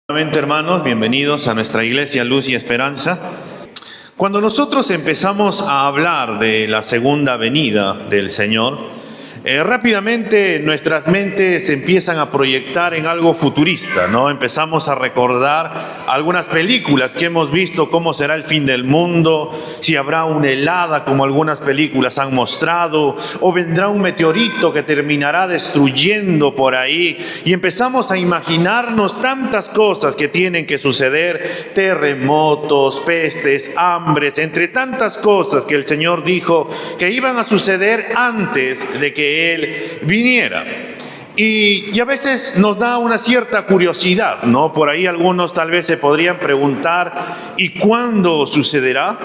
Nuevamente, hermanos, bienvenidos a nuestra iglesia Luz y Esperanza. Cuando nosotros empezamos a hablar de la segunda venida del Señor, rápidamente nuestras mentes empiezan a proyectar en algo futurista, ¿no? Empezamos a recordar algunas películas que hemos visto, cómo será el fin del mundo, si habrá una helada como algunas películas han mostrado, o vendrá un meteorito que terminará destruyendo por ahí, y empezamos a imaginarnos tantas cosas que tienen que suceder, terremotos, pestes, hambres, entre tantas cosas que el Señor dijo que iban a suceder antes de que Él viniera. Y a veces nos da una cierta curiosidad, ¿no? Por ahí algunos tal vez se podrían preguntar, ¿y cuándo sucederá?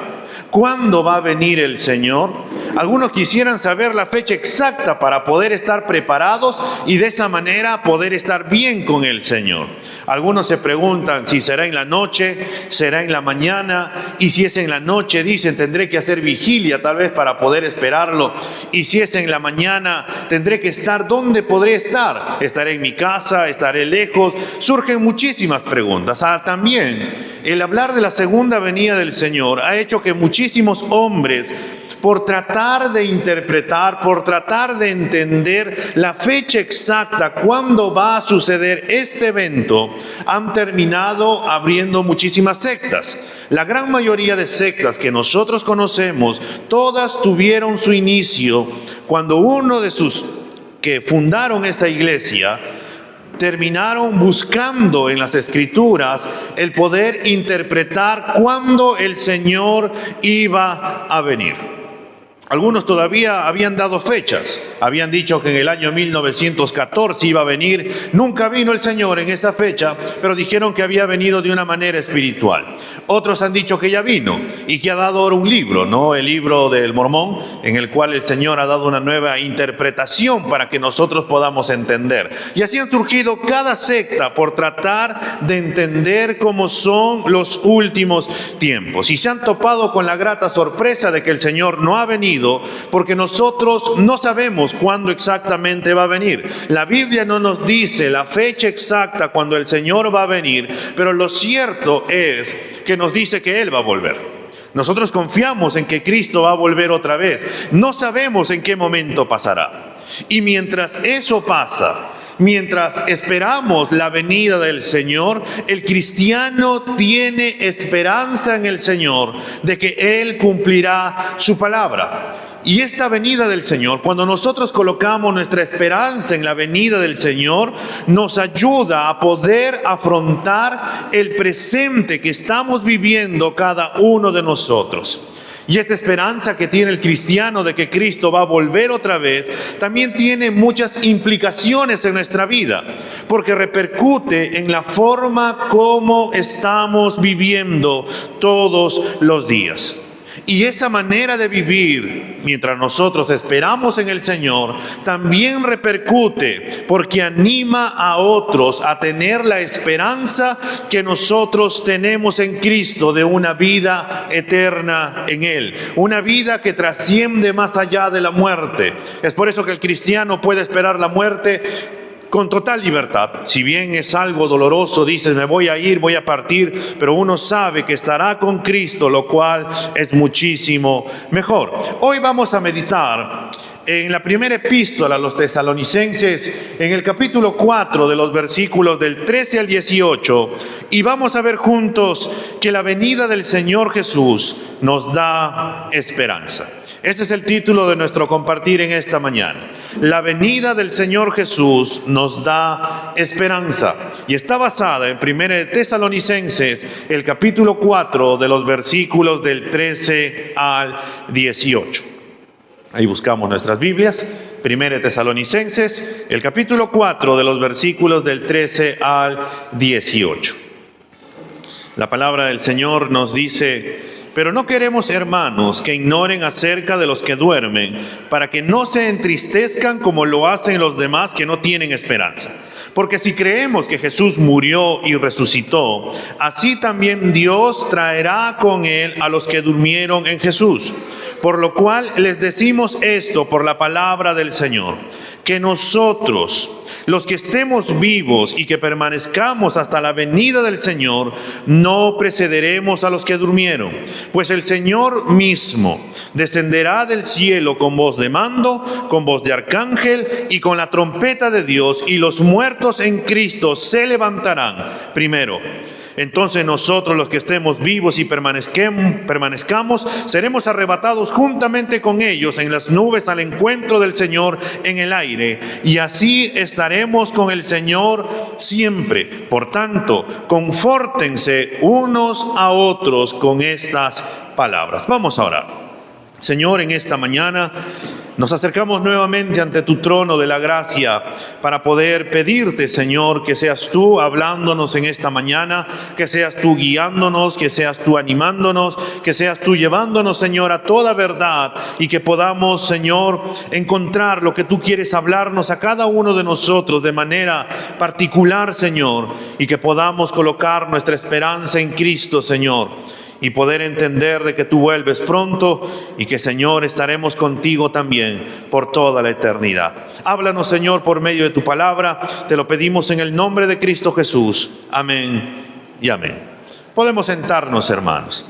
¿Cuándo va a venir el Señor? Algunos quisieran saber la fecha exacta para poder estar preparados y de esa manera poder estar bien con el Señor. Algunos se preguntan si será en la noche, será en la mañana, y si es en la noche, dicen, tendré que hacer vigilia tal vez para poder esperarlo, y si es en la mañana, tendré que estar, ¿dónde podré estar? ¿Estaré en mi casa? ¿Estaré lejos? Surgen muchísimas preguntas. También el hablar de la segunda venida del Señor ha hecho que muchísimos hombres, por tratar de interpretar, por tratar de entender la fecha exacta, cuándo va a suceder este evento, han terminado abriendo muchísimas sectas. La gran mayoría de sectas que nosotros conocemos, todas tuvieron su inicio cuando uno de sus que fundaron esa iglesia terminaron buscando en las Escrituras el poder interpretar cuándo el Señor iba a venir. Algunos todavía habían dado fechas, habían dicho que en el año 1914 iba a venir. Nunca vino el Señor en esa fecha, pero dijeron que había venido de una manera espiritual. Otros han dicho que ya vino y que ha dado ahora un libro, ¿no? El libro del Mormón, en el cual el Señor ha dado una nueva interpretación para que nosotros podamos entender. Y así han surgido cada secta por tratar de entender cómo son los últimos tiempos. Y se han topado con la grata sorpresa de que el Señor no ha venido, porque nosotros no sabemos cuándo exactamente va a venir. La Biblia no nos dice la fecha exacta cuando el Señor va a venir, pero lo cierto es que nos dice que Él va a volver. Nosotros confiamos en que Cristo va a volver otra vez. No sabemos en qué momento pasará. Y mientras eso pasa, mientras esperamos la venida del Señor, el cristiano tiene esperanza en el Señor de que Él cumplirá su palabra. Y esta venida del Señor, cuando nosotros colocamos nuestra esperanza en la venida del Señor, nos ayuda a poder afrontar el presente que estamos viviendo cada uno de nosotros. Y esta esperanza que tiene el cristiano de que Cristo va a volver otra vez, también tiene muchas implicaciones en nuestra vida, porque repercute en la forma como estamos viviendo todos los días. Y esa manera de vivir, mientras nosotros esperamos en el Señor, también repercute porque anima a otros a tener la esperanza que nosotros tenemos en Cristo de una vida eterna en Él, una vida que trasciende más allá de la muerte. Es por eso que el cristiano puede esperar la muerte con total libertad. Si bien es algo doloroso, dices, me voy a ir, voy a partir, pero uno sabe que estará con Cristo, lo cual es muchísimo mejor. Hoy vamos a meditar en la primera epístola a los tesalonicenses, en el capítulo 4 de los versículos del 13 al 18, y vamos a ver juntos que la venida del Señor Jesús nos da esperanza. Este es el título de nuestro compartir en esta mañana. La venida del Señor Jesús nos da esperanza. Y está basada en 1 de Tesalonicenses, el capítulo 4 de los versículos del 13 al 18. Ahí buscamos nuestras Biblias. 1 de Tesalonicenses, el capítulo 4 de los versículos del 13 al 18. La palabra del Señor nos dice: pero no queremos, hermanos, que ignoren acerca de los que duermen, para que no se entristezcan como lo hacen los demás que no tienen esperanza. Porque si creemos que Jesús murió y resucitó, así también Dios traerá con Él a los que durmieron en Jesús. Por lo cual les decimos esto por la palabra del Señor, que nosotros, los que estemos vivos y que permanezcamos hasta la venida del Señor, no precederemos a los que durmieron. Pues el Señor mismo descenderá del cielo con voz de mando, con voz de arcángel y con la trompeta de Dios, y los muertos en Cristo se levantarán primero. Entonces nosotros, los que estemos vivos y permanezcamos, seremos arrebatados juntamente con ellos en las nubes al encuentro del Señor en el aire, y así estaremos con el Señor siempre. Por tanto, confórtense unos a otros con estas palabras. Vamos a orar. Señor, en esta mañana nos acercamos nuevamente ante tu trono de la gracia para poder pedirte, Señor, que seas tú hablándonos en esta mañana, que seas tú guiándonos, que seas tú animándonos, que seas tú llevándonos, Señor, a toda verdad, y que podamos, Señor, encontrar lo que tú quieres hablarnos a cada uno de nosotros de manera particular, Señor, y que podamos colocar nuestra esperanza en Cristo, Señor, y poder entender de que tú vuelves pronto y que, Señor, estaremos contigo también por toda la eternidad. Háblanos, Señor, por medio de tu palabra. Te lo pedimos en el nombre de Cristo Jesús. Amén y amén. Podemos sentarnos, hermanos.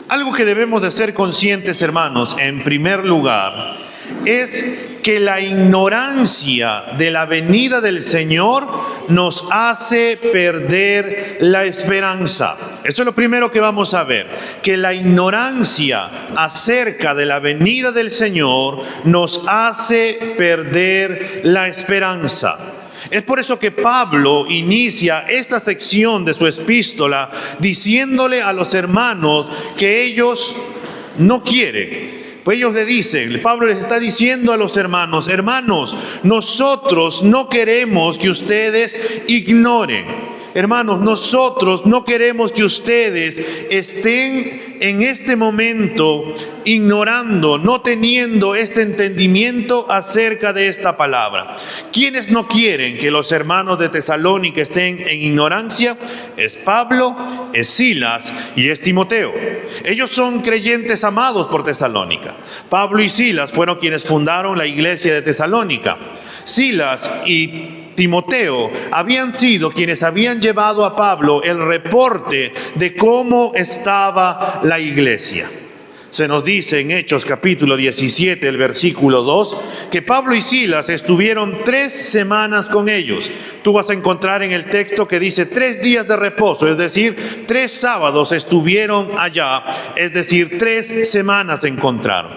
Algo que debemos de ser conscientes, hermanos, en primer lugar, es que la ignorancia de la venida del Señor nos hace perder la esperanza. Eso es lo primero que vamos a ver, que la ignorancia acerca de la venida del Señor nos hace perder la esperanza. Es por eso que Pablo inicia esta sección de su epístola diciéndole a los hermanos que ellos no quieren. Pues ellos le dicen, Pablo les está diciendo a los hermanos, hermanos, nosotros no queremos que ustedes ignoren. Hermanos, nosotros no queremos que ustedes estén en este momento ignorando, no teniendo este entendimiento acerca de esta palabra. ¿Quiénes no quieren que los hermanos de Tesalónica estén en ignorancia? Es Pablo, es Silas y es Timoteo. Ellos son creyentes amados por Tesalónica. Pablo y Silas fueron quienes fundaron la iglesia de Tesalónica. Silas y Timoteo habían sido quienes habían llevado a Pablo el reporte de cómo estaba la iglesia. Se nos dice en Hechos capítulo 17, el versículo 2, que Pablo y Silas estuvieron 3 semanas con ellos. Tú vas a encontrar en el texto que dice 3 días de reposo, es decir, 3 sábados estuvieron allá, es decir, 3 semanas se encontraron.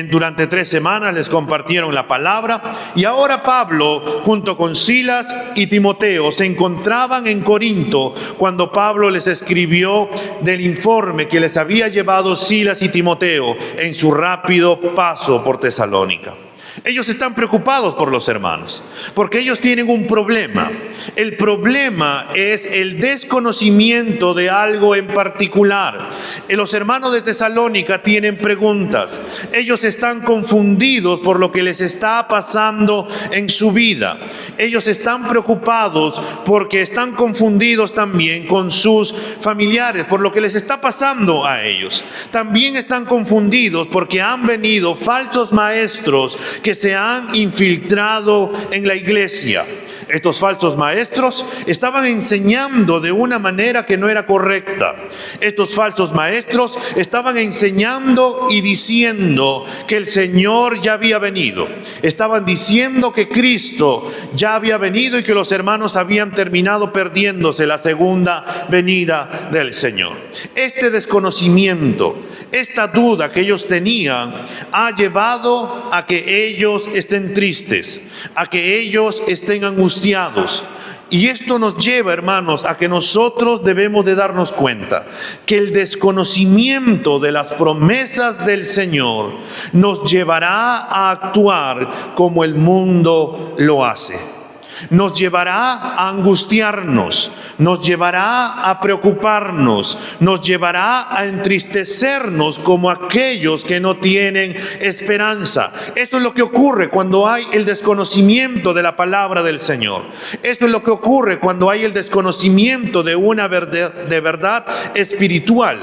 Durante 3 semanas les compartieron la palabra, y ahora Pablo, junto con Silas y Timoteo, se encontraban en Corinto cuando Pablo les escribió del informe que les había llevado Silas y Timoteo en su rápido paso por Tesalónica. Ellos están preocupados por los hermanos, porque ellos tienen un problema. El problema es el desconocimiento de algo en particular. Los hermanos de Tesalónica tienen preguntas. Ellos están confundidos por lo que les está pasando en su vida. Ellos están preocupados porque están confundidos también con sus familiares, por lo que les está pasando a ellos. También están confundidos porque han venido falsos maestros que se han infiltrado en la iglesia. Estos falsos maestros estaban enseñando de una manera que no era correcta. Estos falsos maestros estaban enseñando y diciendo que el Señor ya había venido. Estaban diciendo que Cristo ya había venido y que los hermanos habían terminado perdiéndose la segunda venida del Señor. Este desconocimiento, esta duda que ellos tenían, ha llevado a que ellos estén tristes, a que ellos estén angustiados. Y esto nos lleva, hermanos, a que nosotros debemos de darnos cuenta que el desconocimiento de las promesas del Señor nos llevará a actuar como el mundo lo hace. Nos llevará a angustiarnos, nos llevará a preocuparnos, nos llevará a entristecernos como aquellos que no tienen esperanza. Esto es lo que ocurre cuando hay el desconocimiento de la palabra del Señor. Esto es lo que ocurre cuando hay el desconocimiento de una verdad espiritual.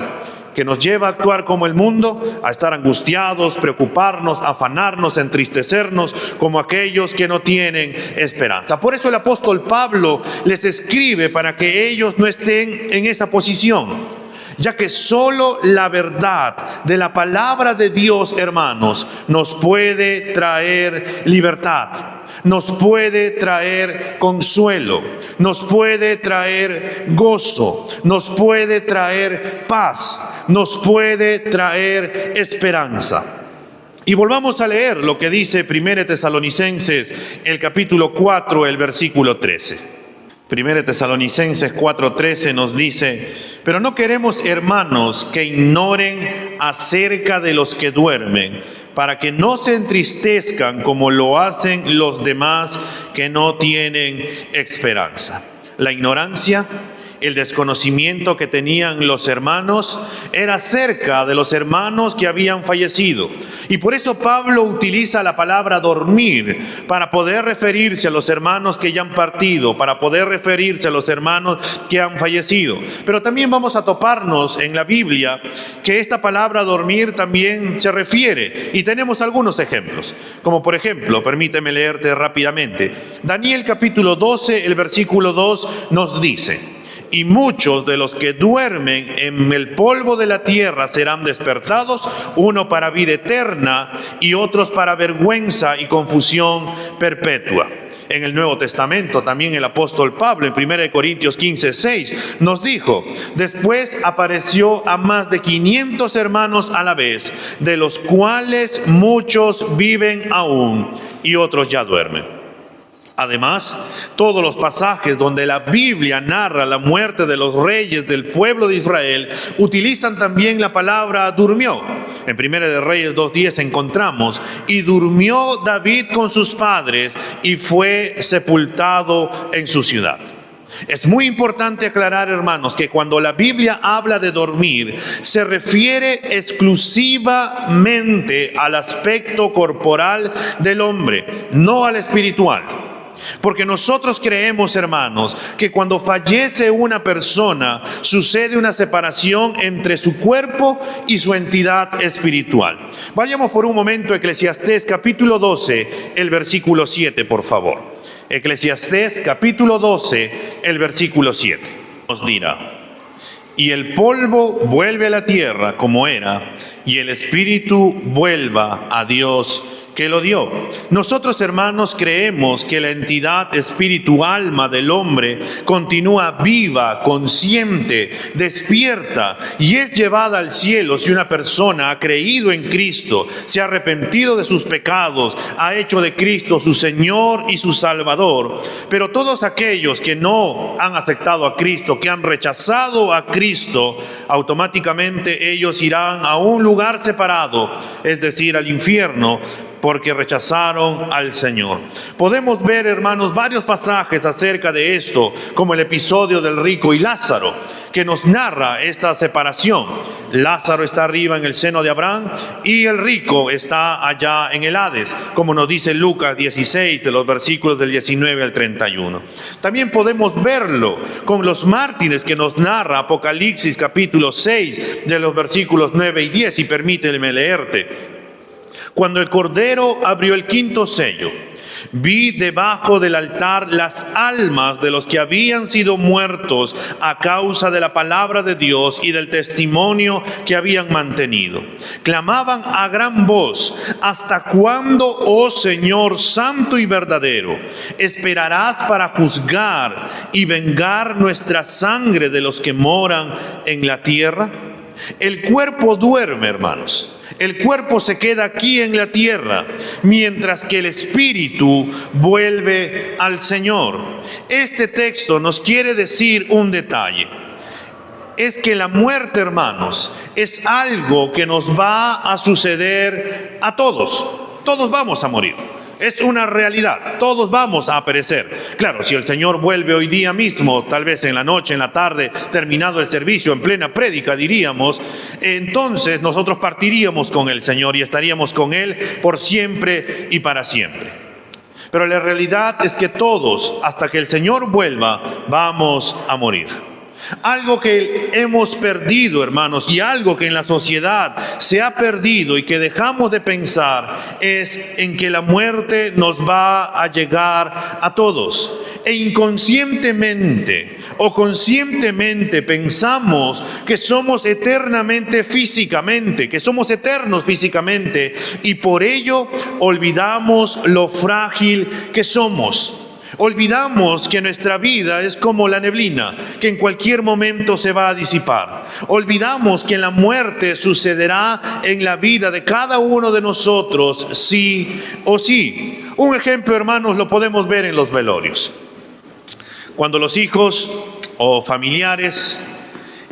que nos lleva a actuar como el mundo, a estar angustiados, preocuparnos, afanarnos, entristecernos, como aquellos que no tienen esperanza. Por eso el apóstol Pablo les escribe para que ellos no estén en esa posición, ya que solo la verdad de la palabra de Dios, hermanos, nos puede traer libertad, nos puede traer consuelo, nos puede traer gozo, nos puede traer paz, nos puede traer esperanza. Y volvamos a leer lo que dice 1 Tesalonicenses, el capítulo 4, el versículo 13. 1 Tesalonicenses 4:13 nos dice: pero no queremos, hermanos, que ignoren acerca de los que duermen, para que no se entristezcan como lo hacen los demás que no tienen esperanza. La ignorancia, el desconocimiento que tenían los hermanos era acerca de los hermanos que habían fallecido. Y por eso Pablo utiliza la palabra dormir para poder referirse a los hermanos que ya han partido, para poder referirse a los hermanos que han fallecido. Pero también vamos a toparnos en la Biblia que esta palabra dormir también se refiere. Y tenemos algunos ejemplos. Como por ejemplo, permíteme leerte rápidamente. Daniel capítulo 12, el versículo 2 nos dice: y muchos de los que duermen en el polvo de la tierra serán despertados, uno para vida eterna y otros para vergüenza y confusión perpetua. En el Nuevo Testamento también el apóstol Pablo en 1 Corintios 15:6 nos dijo: después apareció a más de 500 hermanos a la vez, de los cuales muchos viven aún y otros ya duermen. Además, todos los pasajes donde la Biblia narra la muerte de los reyes del pueblo de Israel utilizan también la palabra durmió. En 1 de Reyes 2:10 encontramos: y durmió David con sus padres y fue sepultado en su ciudad. Es muy importante aclarar, hermanos, que cuando la Biblia habla de dormir, se refiere exclusivamente al aspecto corporal del hombre, no al espiritual. Porque nosotros creemos, hermanos, que cuando fallece una persona, sucede una separación entre su cuerpo y su entidad espiritual. Vayamos por un momento a Eclesiastés capítulo 12, el versículo 7, por favor. Eclesiastés capítulo 12, el versículo 7. Nos dirá: y el polvo vuelve a la tierra como era, y el espíritu vuelva a Dios que lo dio. Nosotros, hermanos, creemos que la entidad espíritu alma del hombre continúa viva, consciente, despierta y es llevada al cielo si una persona ha creído en Cristo, se ha arrepentido de sus pecados, ha hecho de Cristo su Señor y su Salvador. Pero todos aquellos que no han aceptado a Cristo, que han rechazado a Cristo, automáticamente ellos irán a un lugar separado, es decir, al infierno, porque rechazaron al Señor. Podemos ver, hermanos, varios pasajes acerca de esto, como el episodio del rico y Lázaro, que nos narra esta separación. Lázaro está arriba en el seno de Abraham y el rico está allá en el Hades, como nos dice Lucas 16, de los versículos del 19 al 31. También podemos verlo con los mártires que nos narra Apocalipsis capítulo 6, de los versículos 9 y 10, y permíteme leerte. Cuando el Cordero abrió el quinto sello, vi debajo del altar las almas de los que habían sido muertos a causa de la palabra de Dios y del testimonio que habían mantenido. Clamaban a gran voz: ¿hasta cuándo, oh Señor santo y verdadero, esperarás para juzgar y vengar nuestra sangre de los que moran en la tierra? El cuerpo duerme, hermanos. El cuerpo se queda aquí en la tierra, mientras que el espíritu vuelve al Señor. Este texto nos quiere decir un detalle. Es que la muerte, hermanos, es algo que nos va a suceder a todos. Todos vamos a morir. Es una realidad, todos vamos a perecer. Claro, si el Señor vuelve hoy día mismo, tal vez en la noche, en la tarde, terminado el servicio, en plena prédica diríamos, entonces nosotros partiríamos con el Señor y estaríamos con Él por siempre y para siempre. Pero la realidad es que todos, hasta que el Señor vuelva, vamos a morir. Algo que hemos perdido, hermanos, y algo que en la sociedad se ha perdido y que dejamos de pensar es en que la muerte nos va a llegar a todos. E inconscientemente o conscientemente pensamos que somos eternamente físicamente, que somos eternos físicamente, y por ello olvidamos lo frágil que somos. Olvidamos que nuestra vida es como la neblina, que en cualquier momento se va a disipar. Olvidamos que la muerte sucederá en la vida de cada uno de nosotros, sí o sí. Un ejemplo, hermanos, lo podemos ver en los velorios. Cuando los hijos o familiares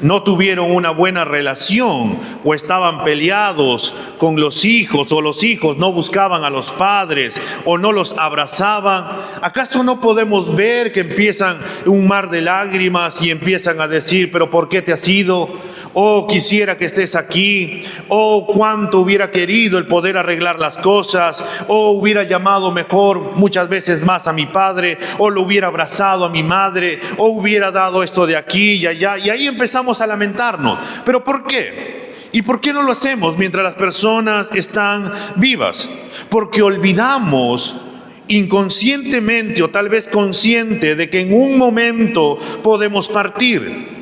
no tuvieron una buena relación o estaban peleados con los hijos, o los hijos no buscaban a los padres o no los abrazaban, ¿acaso no podemos ver que empiezan un mar de lágrimas y empiezan a decir, pero ¿por qué te has ido? Oh, quisiera que estés aquí. Oh, cuánto hubiera querido el poder arreglar las cosas. Oh, hubiera llamado mejor muchas veces más a mi padre. O lo hubiera abrazado a mi madre. O hubiera dado esto de aquí y allá. Y ahí empezamos a lamentarnos. ¿Pero por qué? ¿Y por qué no lo hacemos mientras las personas están vivas? Porque olvidamos inconscientemente o tal vez consciente de que en un momento podemos partir.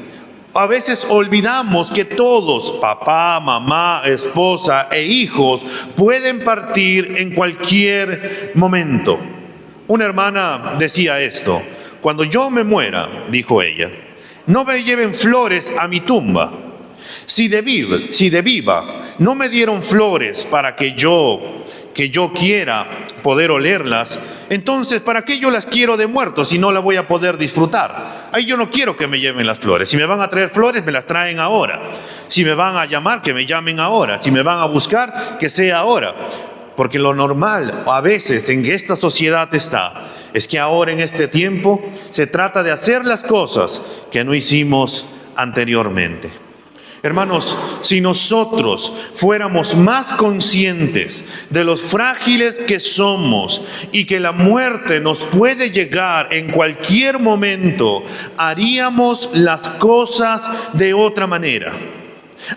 A veces olvidamos que todos, papá, mamá, esposa e hijos, pueden partir en cualquier momento. Una hermana decía esto: cuando yo me muera, dijo ella, no me lleven flores a mi tumba. Si de viva no me dieron flores para que yo quiera poder olerlas, entonces ¿para qué yo las quiero de muerto si no las voy a poder disfrutar? Ahí yo no quiero que me lleven las flores. Si me van a traer flores, me las traen ahora. Si me van a llamar, que me llamen ahora. Si me van a buscar, que sea ahora. Porque lo normal a veces en esta sociedad es que ahora en este tiempo se trata de hacer las cosas que no hicimos anteriormente. Hermanos, si nosotros fuéramos más conscientes de los frágiles que somos y que la muerte nos puede llegar en cualquier momento, haríamos las cosas de otra manera.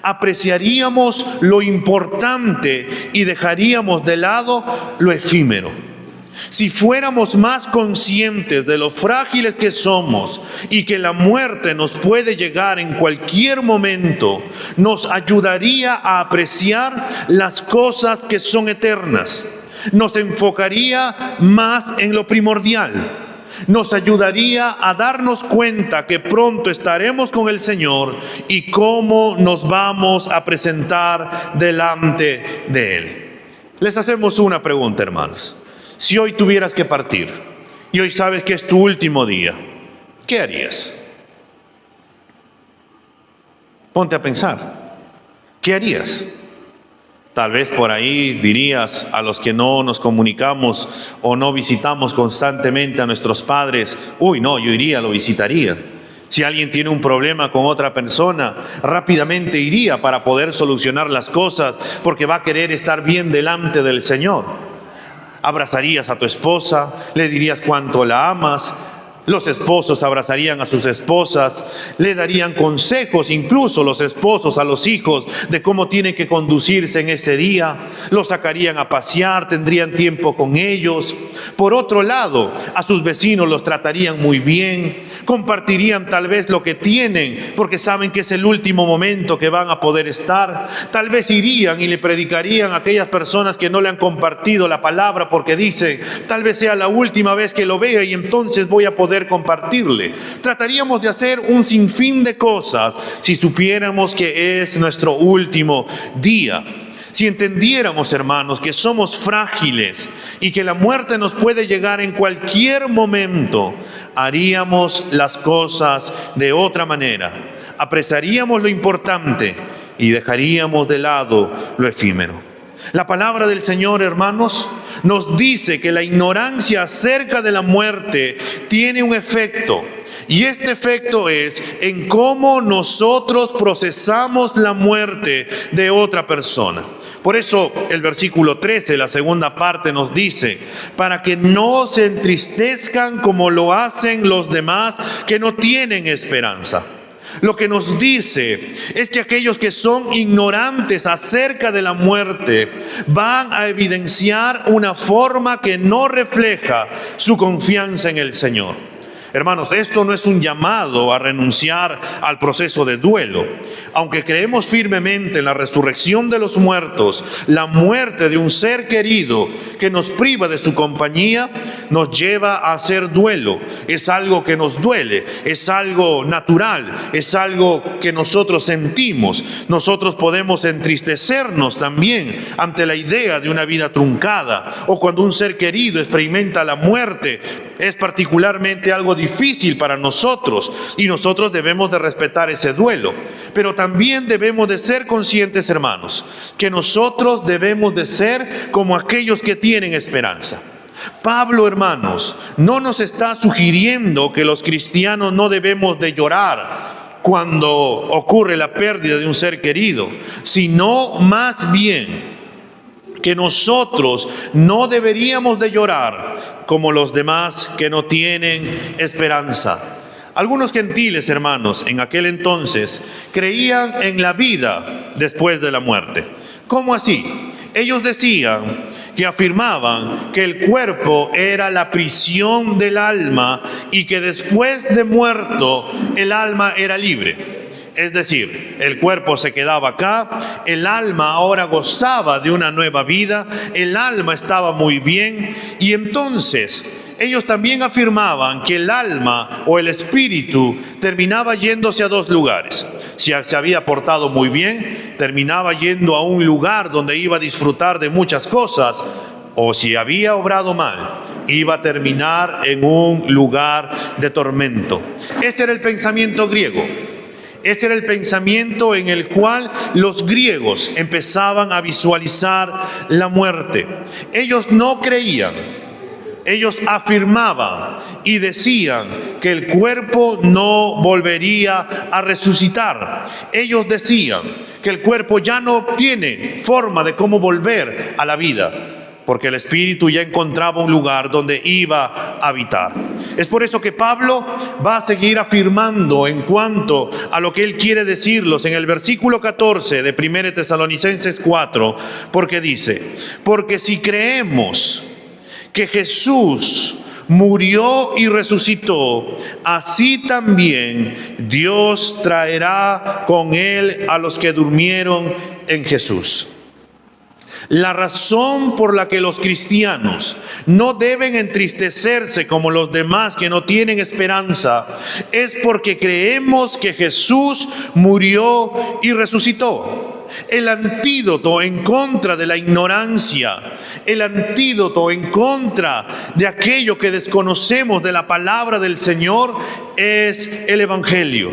Apreciaríamos lo importante y dejaríamos de lado lo efímero. Si fuéramos más conscientes de lo frágiles que somos y que la muerte nos puede llegar en cualquier momento, nos ayudaría a apreciar las cosas que son eternas. Nos enfocaría más en lo primordial. Nos ayudaría a darnos cuenta que pronto estaremos con el Señor y cómo nos vamos a presentar delante de Él. Les hacemos una pregunta, hermanos. Si hoy tuvieras que partir y hoy sabes que es tu último día, ¿qué harías? Ponte a pensar. ¿Qué harías? Tal vez por ahí dirías a los que no nos comunicamos o no visitamos constantemente a nuestros padres, uy, no, yo iría, lo visitaría. Si alguien tiene un problema con otra persona, rápidamente iría para poder solucionar las cosas porque va a querer estar bien delante del Señor. Abrazarías a tu esposa, le dirías cuánto la amas. Los esposos abrazarían a sus esposas, le darían consejos, incluso los esposos a los hijos, de cómo tienen que conducirse en ese día. Los sacarían a pasear, tendrían tiempo con ellos. Por otro lado, a sus vecinos los tratarían muy bien, compartirían tal vez lo que tienen, porque saben que es el último momento que van a poder estar. Tal vez irían y le predicarían a aquellas personas que no le han compartido la palabra, porque dicen, tal vez sea la última vez que lo vea y entonces voy a poder compartirle. Trataríamos de hacer un sinfín de cosas si supiéramos que es nuestro último día. Si entendiéramos, hermanos, que somos frágiles y que la muerte nos puede llegar en cualquier momento, haríamos las cosas de otra manera. Apreciaríamos lo importante y dejaríamos de lado lo efímero. La palabra del Señor, hermanos, nos dice que la ignorancia acerca de la muerte tiene un efecto. Y este efecto es en cómo nosotros procesamos la muerte de otra persona. Por eso el versículo 13, la segunda parte, nos dice, para que no se entristezcan como lo hacen los demás que no tienen esperanza. lo que nos dice es que aquellos que son ignorantes acerca de la muerte van a evidenciar una forma que no refleja su confianza en el Señor. Hermanos, esto no es un llamado a renunciar al proceso de duelo. Aunque creemos firmemente en la resurrección de los muertos, la muerte de un ser querido que nos priva de su compañía nos lleva a hacer duelo. Es algo que nos duele, es algo natural, es algo que nosotros sentimos. Nosotros podemos entristecernos también ante la idea de una vida truncada, o cuando un ser querido experimenta la muerte. Es particularmente algo difícil para nosotros y nosotros debemos de respetar ese duelo. Pero también debemos de ser conscientes, hermanos, que nosotros debemos de ser como aquellos que tienen esperanza. Pablo, hermanos, no nos está sugiriendo que los cristianos no debemos de llorar cuando ocurre la pérdida de un ser querido, sino más bien que nosotros no deberíamos de llorar como los demás que no tienen esperanza. Algunos gentiles, hermanos, en aquel entonces creían en la vida después de la muerte. ¿Cómo así? Ellos decían que afirmaban que el cuerpo era la prisión del alma y que después de muerto el alma era libre. Es decir, el cuerpo se quedaba acá, el alma ahora gozaba de una nueva vida, el alma estaba muy bien, y entonces ellos también afirmaban que el alma o el espíritu terminaba yéndose a dos lugares. Si se había portado muy bien, terminaba yendo a un lugar donde iba a disfrutar de muchas cosas, o si había obrado mal, iba a terminar en un lugar de tormento. Ese era el pensamiento griego. Ese era el pensamiento en el cual los griegos empezaban a visualizar la muerte. Ellos no creían, ellos afirmaban y decían que el cuerpo no volvería a resucitar. Ellos decían que el cuerpo ya no tiene forma de cómo volver a la vida, porque el espíritu ya encontraba un lugar donde iba a habitar. Es por eso que Pablo va a seguir afirmando en cuanto a lo que él quiere decirlos en el versículo 14 de 1 Tesalonicenses 4, porque dice: porque si creemos que Jesús murió y resucitó, así también Dios traerá con él a los que durmieron en Jesús. La razón por la que los cristianos no deben entristecerse como los demás que no tienen esperanza es porque creemos que Jesús murió y resucitó. El antídoto en contra de la ignorancia, el antídoto en contra de aquello que desconocemos de la palabra del Señor es el Evangelio,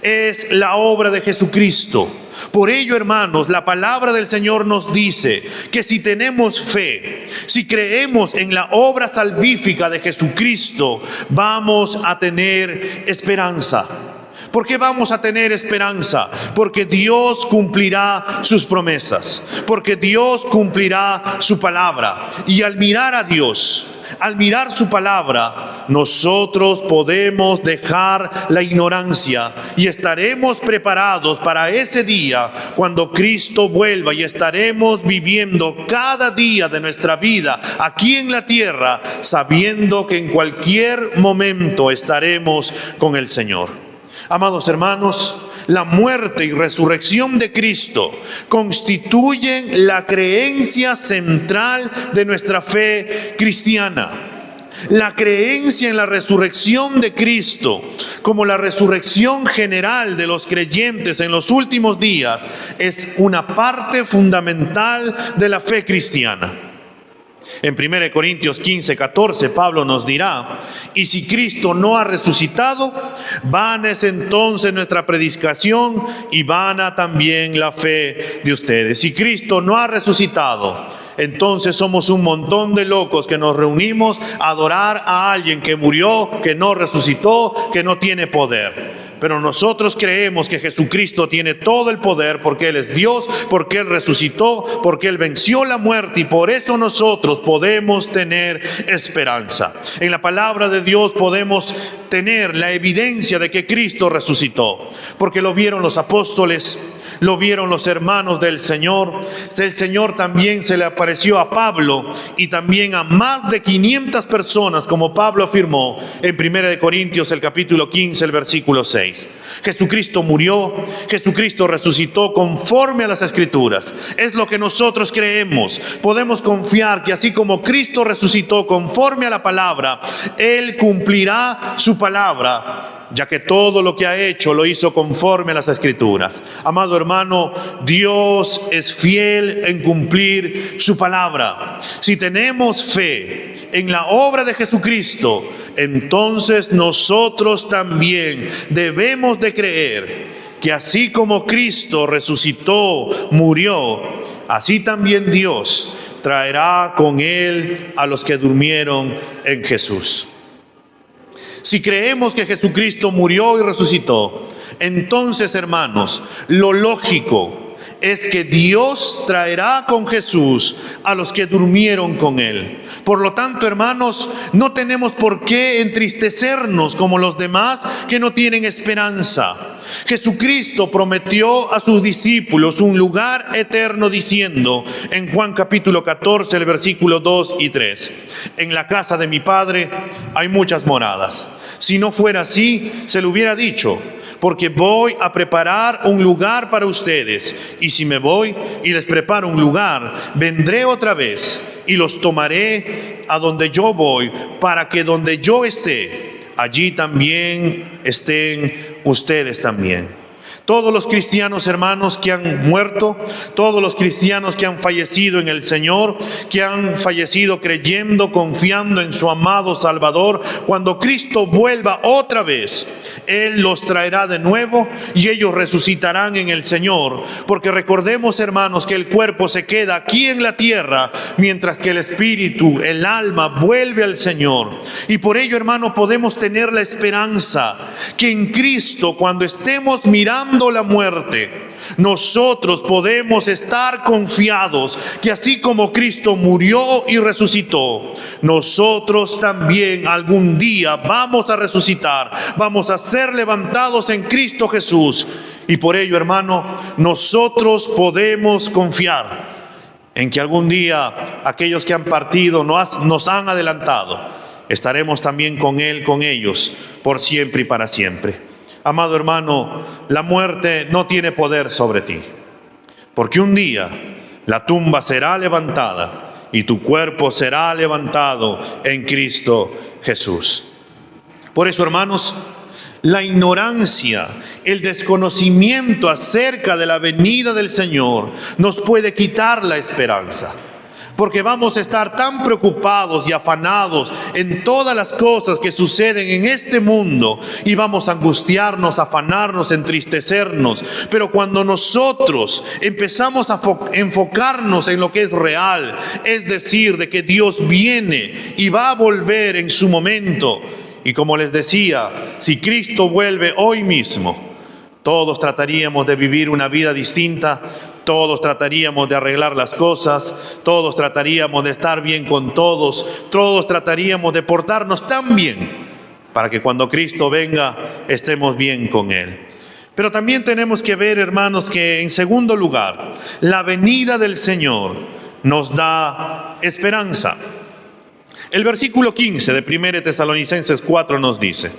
es la obra de Jesucristo. Por ello, hermanos, la palabra del Señor nos dice que si tenemos fe, si creemos en la obra salvífica de Jesucristo, vamos a tener esperanza. ¿Por qué vamos a tener esperanza? Porque Dios cumplirá sus promesas, porque Dios cumplirá su palabra. Y al mirar a Dios, al mirar su palabra, nosotros podemos dejar la ignorancia y estaremos preparados para ese día cuando Cristo vuelva, y estaremos viviendo cada día de nuestra vida aquí en la tierra, sabiendo que en cualquier momento estaremos con el Señor. Amados hermanos, la muerte y resurrección de Cristo constituyen la creencia central de nuestra fe cristiana. La creencia en la resurrección de Cristo, como la resurrección general de los creyentes en los últimos días, es una parte fundamental de la fe cristiana. En 1 Corintios 15:14, Pablo nos dirá: y si Cristo no ha resucitado, vana es entonces nuestra predicación y vana también la fe de ustedes. Si Cristo no ha resucitado, entonces somos un montón de locos que nos reunimos a adorar a alguien que murió, que no resucitó, que no tiene poder. pero nosotros creemos que Jesucristo tiene todo el poder porque Él es Dios, porque Él resucitó, porque Él venció la muerte y por eso nosotros podemos tener esperanza. En la palabra de Dios podemos tener la evidencia de que Cristo resucitó, porque lo vieron los apóstoles, lo vieron los hermanos del Señor. El Señor también se le apareció a Pablo y también a más de 500 personas, como Pablo afirmó en 1 Corintios el capítulo 15, el versículo 6. Jesucristo murió, Jesucristo resucitó conforme a las Escrituras. Es lo que nosotros creemos. Podemos confiar que así como Cristo resucitó conforme a la palabra, Él cumplirá su palabra, ya que todo lo que ha hecho lo hizo conforme a las Escrituras. Amado hermano, Dios es fiel en cumplir su palabra. Si tenemos fe en la obra de Jesucristo, entonces nosotros también debemos de creer que así como Cristo resucitó, murió, así también Dios traerá con Él a los que durmieron en Jesús. Si creemos que Jesucristo murió y resucitó, entonces, hermanos, lo lógico es que Dios traerá con Jesús a los que durmieron con Él. Por lo tanto, hermanos, no tenemos por qué entristecernos como los demás que no tienen esperanza. Jesucristo prometió a sus discípulos un lugar eterno diciendo en Juan capítulo 14, el versículo 2 y 3: en la casa de mi Padre hay muchas moradas. Si no fuera así, se lo hubiera dicho, porque voy a preparar un lugar para ustedes. Y si me voy y les preparo un lugar, vendré otra vez y los tomaré a donde yo voy, para que donde yo esté, allí también estén ustedes también. Todos los cristianos, hermanos, que han muerto, todos los cristianos que han fallecido en el Señor, que han fallecido creyendo, confiando en su amado Salvador, cuando Cristo vuelva otra vez, Él los traerá de nuevo y ellos resucitarán en el Señor. Porque recordemos, hermanos, que el cuerpo se queda aquí en la tierra, mientras que el espíritu, el alma, vuelve al Señor. Y por ello, hermanos, podemos tener la esperanza que en Cristo, cuando estemos mirando la muerte, nosotros podemos estar confiados que así como Cristo murió y resucitó, nosotros también algún día vamos a resucitar, vamos a ser levantados en Cristo Jesús. Y por ello, hermano, nosotros podemos confiar en que algún día aquellos que han partido nos han adelantado, estaremos también con Él, con ellos, por siempre y para siempre. Amado hermano, la muerte no tiene poder sobre ti, porque un día la tumba será levantada y tu cuerpo será levantado en Cristo Jesús. Por eso, hermanos, la ignorancia, el desconocimiento acerca de la venida del Señor nos puede quitar la esperanza. Porque vamos a estar tan preocupados y afanados en todas las cosas que suceden en este mundo y vamos a angustiarnos, afanarnos, entristecernos. Pero cuando nosotros empezamos a enfocarnos en lo que es real, es decir, de que Dios viene y va a volver en su momento. Y como les decía, si Cristo vuelve hoy mismo, todos trataríamos de vivir una vida distinta. Todos trataríamos de arreglar las cosas, todos trataríamos de estar bien con todos, todos trataríamos de portarnos tan bien para que cuando Cristo venga estemos bien con Él. Pero también tenemos que ver, hermanos, que en segundo lugar, la venida del Señor nos da esperanza. El versículo 15 de 1 Tesalonicenses 4 nos dice: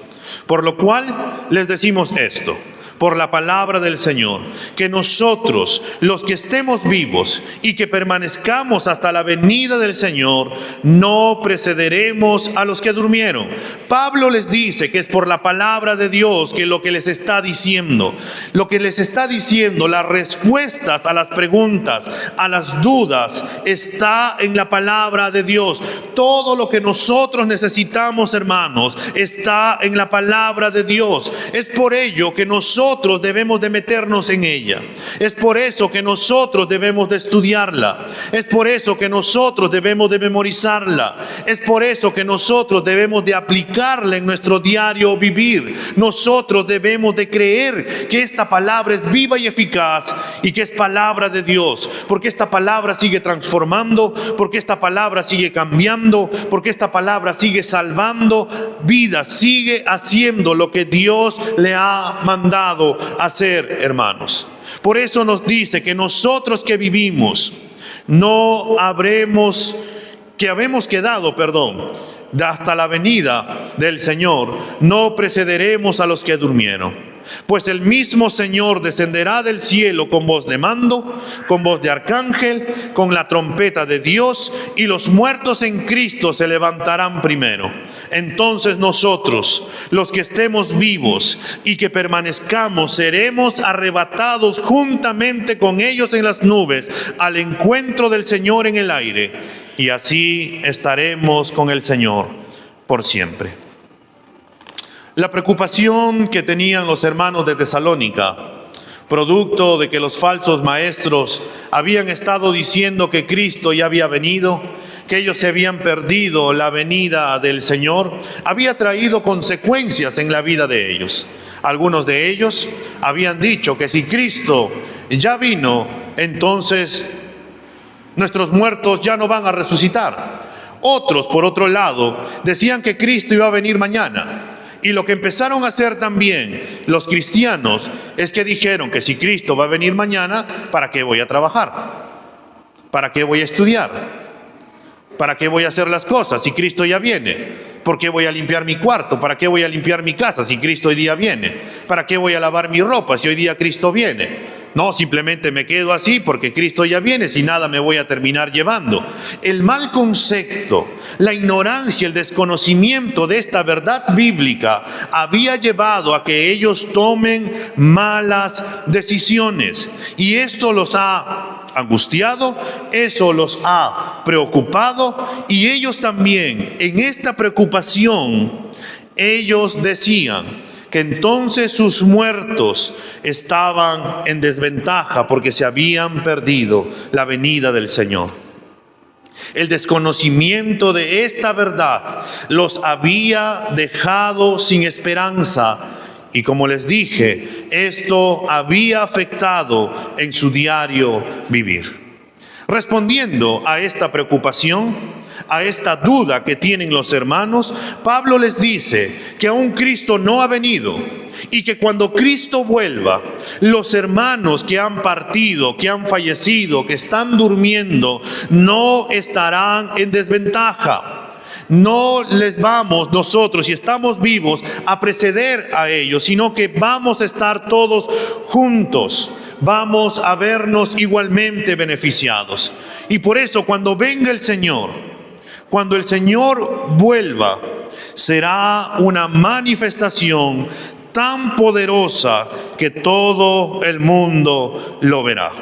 por lo cual les decimos esto, por la palabra del Señor, que nosotros, los que estemos vivos y que permanezcamos hasta la venida del Señor, no precederemos a los que durmieron. Pablo les dice que es por la palabra de Dios que lo que les está diciendo, las respuestas a las preguntas, a las dudas, está en la palabra de Dios. Todo lo que nosotros necesitamos, hermanos, está en la palabra de Dios. Es por ello que nosotros nosotros debemos de meternos en ella. Es por eso que nosotros debemos de estudiarla. Es por eso que nosotros debemos de memorizarla. Es por eso que nosotros debemos de aplicarla en nuestro diario vivir. Nosotros debemos de creer que esta palabra es viva y eficaz y que es palabra de Dios, porque esta palabra sigue transformando, porque esta palabra sigue cambiando, porque esta palabra sigue salvando vidas, sigue haciendo lo que Dios le ha mandado hacer, hermanos. Por eso nos dice que nosotros que vivimos habemos quedado hasta la venida del Señor, no precederemos a los que durmieron. Pues el mismo Señor descenderá del cielo con voz de mando, con voz de arcángel, con la trompeta de Dios, y los muertos en Cristo se levantarán primero. Entonces nosotros, los que estemos vivos y que permanezcamos, seremos arrebatados juntamente con ellos en las nubes al encuentro del Señor en el aire, y así estaremos con el Señor por siempre. La preocupación que tenían los hermanos de Tesalónica, producto de que los falsos maestros habían estado diciendo que Cristo ya había venido, que ellos se habían perdido la venida del Señor, había traído consecuencias en la vida de ellos. Algunos de ellos habían dicho que si Cristo ya vino, entonces nuestros muertos ya no van a resucitar. Otros, por otro lado, decían que Cristo iba a venir mañana. Y lo que empezaron a hacer también los cristianos es que dijeron que si Cristo va a venir mañana, ¿para qué voy a trabajar? ¿Para qué voy a estudiar? ¿Para qué voy a hacer las cosas si Cristo ya viene? ¿Por qué voy a limpiar mi cuarto? ¿Para qué voy a limpiar mi casa si Cristo hoy día viene? ¿Para qué voy a lavar mi ropa si hoy día Cristo viene? No, simplemente me quedo así porque Cristo ya viene, si nada me voy a terminar llevando. El mal concepto, la ignorancia, el desconocimiento de esta verdad bíblica había llevado a que ellos tomen malas decisiones. Y esto los ha angustiado, eso los ha preocupado, y ellos también, en esta preocupación, ellos decían que entonces sus muertos estaban en desventaja porque se habían perdido la venida del Señor. El desconocimiento de esta verdad los había dejado sin esperanza y, como les dije, esto había afectado en su diario vivir. Respondiendo a esta preocupación, a esta duda que tienen los hermanos, Pablo les dice que aún Cristo no ha venido y que cuando Cristo vuelva, los hermanos que han partido, que han fallecido, que están durmiendo, no estarán en desventaja. No les vamos nosotros, si estamos vivos, a preceder a ellos, sino que vamos a estar todos juntos. Vamos a vernos igualmente beneficiados. Y por eso cuando venga el Señor, cuando el Señor vuelva, será una manifestación tan poderosa que todo el mundo lo verá.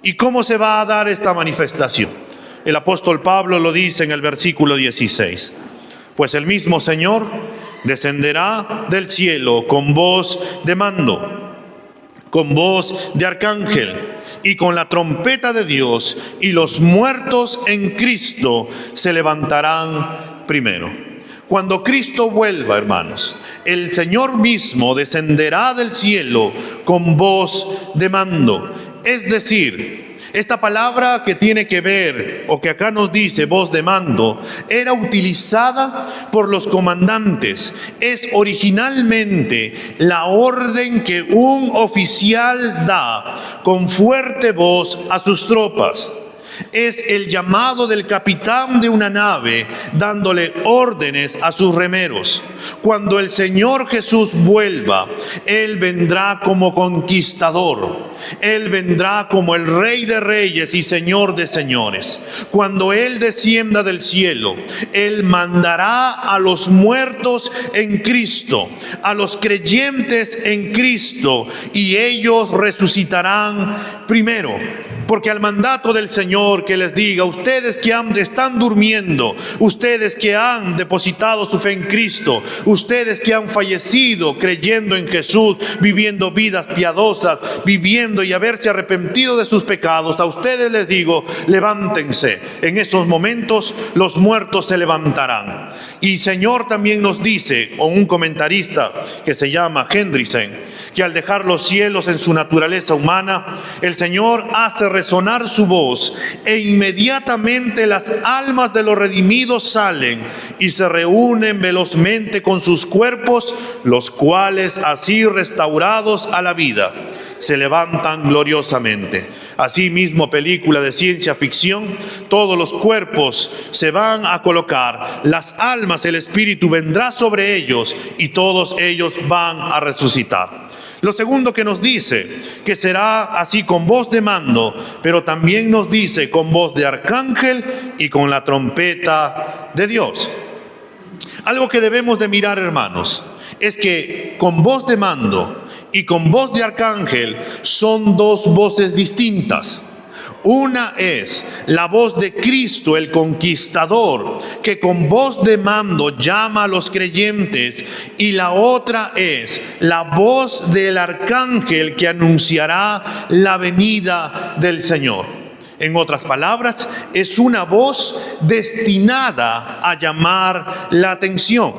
¿Y cómo se va a dar esta manifestación? El apóstol Pablo lo dice en el versículo 16. Pues el mismo Señor descenderá del cielo con voz de mando, con voz de arcángel y con la trompeta de Dios, y los muertos en Cristo se levantarán primero. Cuando Cristo vuelva, hermanos, el Señor mismo descenderá del cielo con voz de mando. Es decir, esta palabra que tiene que ver, o que acá nos dice voz de mando, era utilizada por los comandantes. Es originalmente la orden que un oficial da con fuerte voz a sus tropas. Es el llamado del capitán de una nave dándole órdenes a sus remeros. Cuando el Señor Jesús vuelva, Él vendrá como conquistador. Él vendrá como el Rey de Reyes y Señor de Señores. Cuando Él descienda del cielo, Él mandará a los muertos en Cristo, a los creyentes en Cristo, y ellos resucitarán primero. Porque al mandato del Señor que les diga, ustedes que están durmiendo, ustedes que han depositado su fe en Cristo, ustedes que han fallecido creyendo en Jesús, viviendo vidas piadosas, viviendo y haberse arrepentido de sus pecados, a ustedes les digo, levántense. En esos momentos los muertos se levantarán. Y Señor también nos dice, o un comentarista que se llama Hendriksen, que al dejar los cielos en su naturaleza humana, el Señor hace resonar su voz e inmediatamente las almas de los redimidos salen y se reúnen velozmente con sus cuerpos, los cuales así restaurados a la vida se levantan gloriosamente. Asimismo, película de ciencia ficción, todos los cuerpos se van a colocar, las almas, el espíritu vendrá sobre ellos y todos ellos van a resucitar. Lo segundo que nos dice, que será así con voz de mando, pero también nos dice con voz de arcángel y con la trompeta de Dios. Algo que debemos de mirar, hermanos, es que con voz de mando y con voz de arcángel son dos voces distintas. Una es la voz de Cristo, el conquistador, que con voz de mando llama a los creyentes, y la otra es la voz del arcángel que anunciará la venida del Señor. En otras palabras, es una voz destinada a llamar la atención.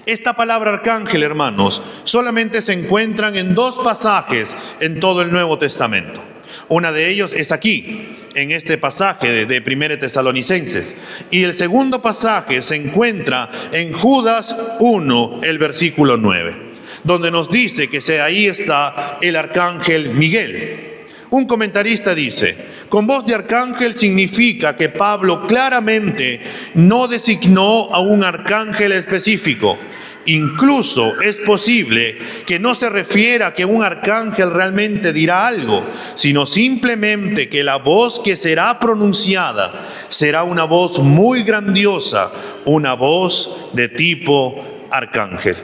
Esta palabra arcángel, hermanos, solamente se encuentran en dos pasajes en todo el Nuevo Testamento. Una de ellos es aquí, en este pasaje de 1 Tesalonicenses. Y el segundo pasaje se encuentra en Judas 1, el versículo 9, donde nos dice que ahí está el arcángel Miguel. Un comentarista dice, con voz de arcángel significa que Pablo claramente no designó a un arcángel específico. Incluso es posible que no se refiera a que un arcángel realmente dirá algo, sino simplemente que la voz que será pronunciada será una voz muy grandiosa, una voz de tipo arcángel.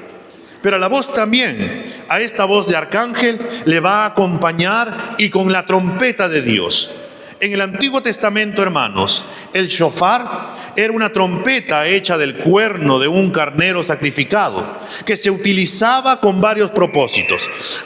Pero a la voz también, a esta voz de arcángel le va a acompañar y con la trompeta de Dios. En el Antiguo Testamento, hermanos, el shofar era una trompeta hecha del cuerno de un carnero sacrificado, que se utilizaba con varios propósitos: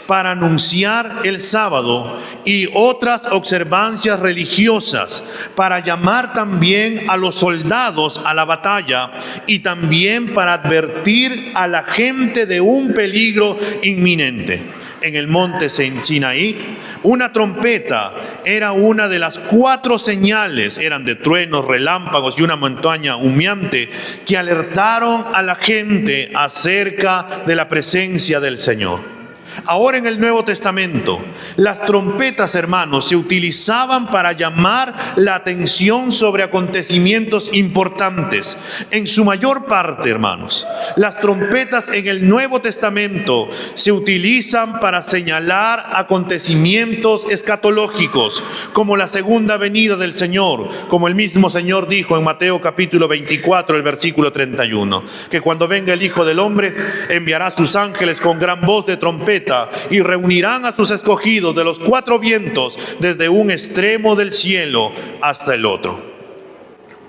para anunciar el sábado y otras observancias religiosas, para llamar también a los soldados a la batalla y también para advertir a la gente de un peligro inminente. En el monte Sinaí, una trompeta era una de las 4 señales, eran de truenos, relámpagos y una montaña humeante, que alertaron a la gente acerca de la presencia del Señor. Ahora en el Nuevo Testamento, las trompetas, hermanos, se utilizaban para llamar la atención sobre acontecimientos importantes. En su mayor parte, hermanos, las trompetas en el Nuevo Testamento se utilizan para señalar acontecimientos escatológicos, como la segunda venida del Señor, como el mismo Señor dijo en Mateo capítulo 24, el versículo 31, que cuando venga el Hijo del Hombre, enviará a sus ángeles con gran voz de trompeta, y reunirán a sus escogidos de los 4 vientos, desde un extremo del cielo hasta el otro.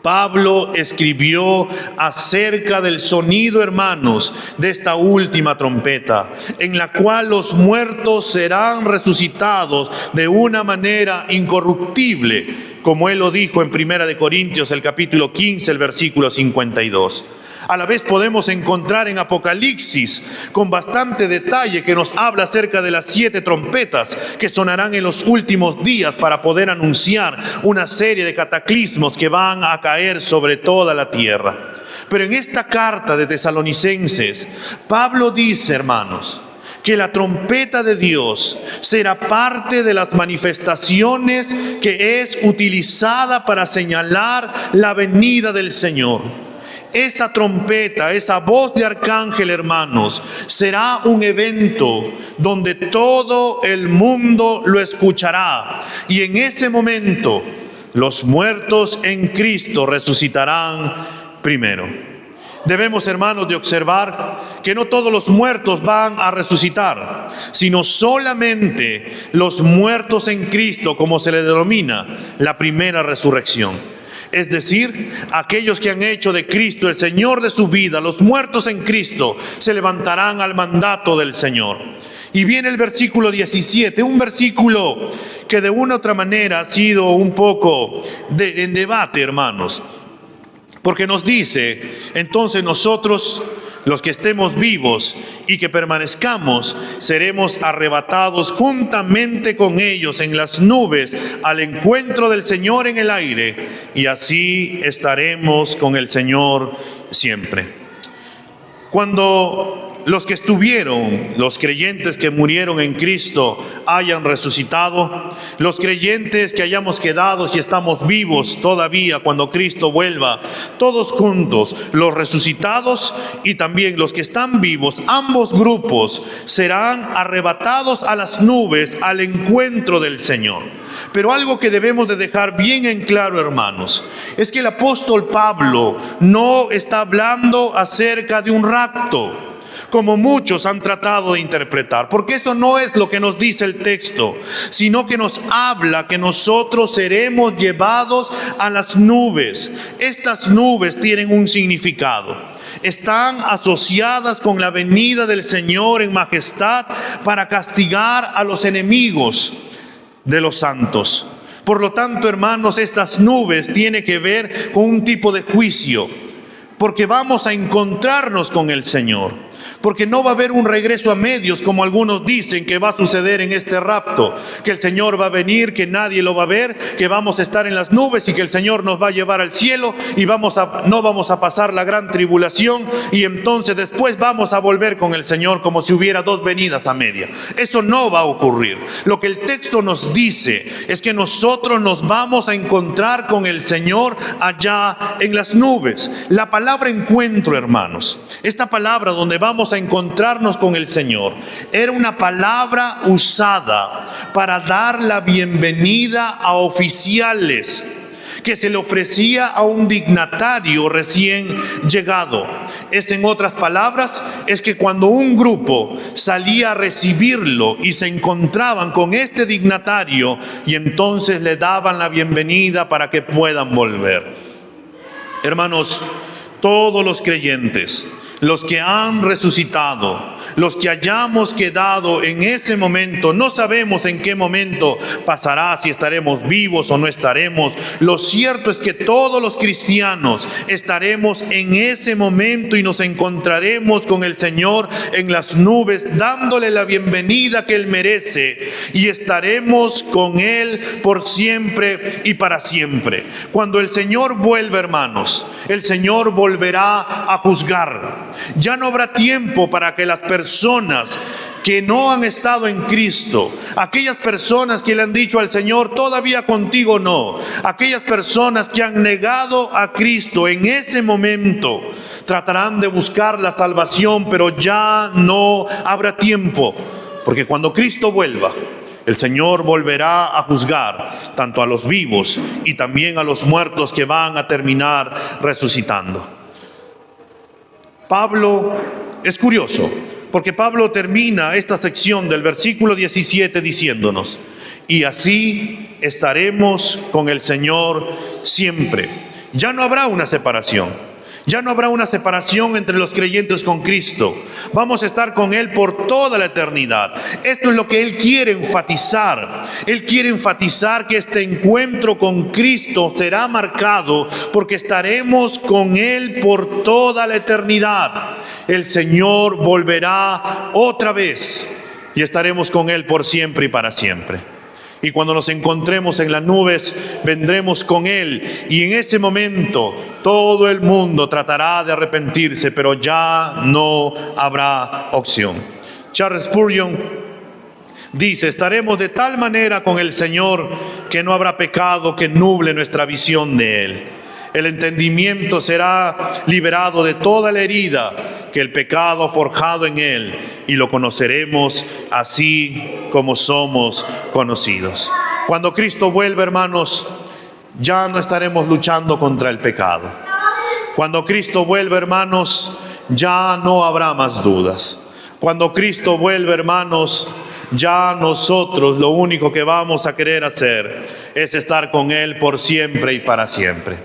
Pablo escribió acerca del sonido, hermanos, de esta última trompeta, en la cual los muertos serán resucitados de una manera incorruptible, como él lo dijo en 1 Corintios, el capítulo 15, el versículo 52. A la vez podemos encontrar en Apocalipsis con bastante detalle que nos habla acerca de las 7 trompetas que sonarán en los últimos días para poder anunciar una serie de cataclismos que van a caer sobre toda la tierra. Pero en esta carta de Tesalonicenses, Pablo dice, hermanos, que la trompeta de Dios será parte de las manifestaciones que es utilizada para señalar la venida del Señor. Esa trompeta, esa voz de arcángel, hermanos, será un evento donde todo el mundo lo escuchará. Y en ese momento, los muertos en Cristo resucitarán primero. Debemos, hermanos, de observar que no todos los muertos van a resucitar, sino solamente los muertos en Cristo, como se le denomina la primera resurrección. Es decir, aquellos que han hecho de Cristo el Señor de su vida, los muertos en Cristo, se levantarán al mandato del Señor. Y viene el versículo 17, un versículo que de una u otra manera ha sido un poco en debate, hermanos. Porque nos dice, entonces nosotros, los que estemos vivos y que permanezcamos, seremos arrebatados juntamente con ellos en las nubes al encuentro del Señor en el aire, y así estaremos con el Señor siempre. Cuando los que estuvieron, los creyentes que murieron en Cristo, hayan resucitado, los creyentes que hayamos quedado, si estamos vivos todavía cuando Cristo vuelva, todos juntos, los resucitados y también los que están vivos, ambos grupos serán arrebatados a las nubes al encuentro del Señor. Pero algo que debemos de dejar bien en claro, hermanos, es que el apóstol Pablo no está hablando acerca de un rapto, como muchos han tratado de interpretar, porque eso no es lo que nos dice el texto, sino que nos habla que nosotros seremos llevados a las nubes. Estas nubes tienen un significado. Están asociadas con la venida del Señor en majestad para castigar a los enemigos de los santos. Por lo tanto, hermanos, estas nubes tienen que ver con un tipo de juicio, porque vamos a encontrarnos con el Señor. Porque no va a haber un regreso a medios, como algunos dicen que va a suceder en este rapto, que el Señor va a venir, que nadie lo va a ver, que vamos a estar en las nubes y que el Señor nos va a llevar al cielo y no vamos a pasar la gran tribulación y entonces después vamos a volver con el Señor como si hubiera dos venidas a media. Eso no va a ocurrir. Lo que el texto nos dice es que nosotros nos vamos a encontrar con el Señor allá en las nubes. La palabra encuentro, hermanos, esta palabra donde vamos a encontrarnos con el Señor, era una palabra usada para dar la bienvenida a oficiales que se le ofrecía a un dignatario recién llegado. En otras palabras, es que cuando un grupo salía a recibirlo y se encontraban con este dignatario, y entonces le daban la bienvenida para que puedan volver. Hermanos, todos los creyentes, los que han resucitado, los que hayamos quedado en ese momento, no sabemos en qué momento pasará, si estaremos vivos o no estaremos. Lo cierto es que todos los cristianos estaremos en ese momento y nos encontraremos con el Señor en las nubes, dándole la bienvenida que Él merece, y estaremos con Él por siempre y para siempre. Cuando el Señor vuelva, hermanos, el Señor volverá a juzgar. Ya no habrá tiempo para que las personas que no han estado en Cristo, aquellas personas que le han dicho al Señor, todavía contigo no, aquellas personas que han negado a Cristo, en ese momento tratarán de buscar la salvación, pero ya no habrá tiempo, porque cuando Cristo vuelva, el Señor volverá a juzgar tanto a los vivos y también a los muertos que van a terminar resucitando. Pablo es curioso, porque Pablo termina esta sección del versículo 17 diciéndonos: y así estaremos con el Señor siempre. Ya no habrá una separación. Ya no habrá una separación entre los creyentes con Cristo. Vamos a estar con Él por toda la eternidad. Esto es lo que Él quiere enfatizar. Él quiere enfatizar que este encuentro con Cristo será marcado porque estaremos con Él por toda la eternidad. El Señor volverá otra vez y estaremos con Él por siempre y para siempre. Y cuando nos encontremos en las nubes, vendremos con Él. Y en ese momento, todo el mundo tratará de arrepentirse, pero ya no habrá opción. Charles Spurgeon dice: estaremos de tal manera con el Señor que no habrá pecado que nuble nuestra visión de Él. El entendimiento será liberado de toda la herida que el pecado ha forjado en él, y lo conoceremos así como somos conocidos. Cuando Cristo vuelva, hermanos, ya no estaremos luchando contra el pecado. Cuando Cristo vuelva, hermanos, ya no habrá más dudas. Cuando Cristo vuelva, hermanos, ya nosotros lo único que vamos a querer hacer es estar con Él por siempre y para siempre.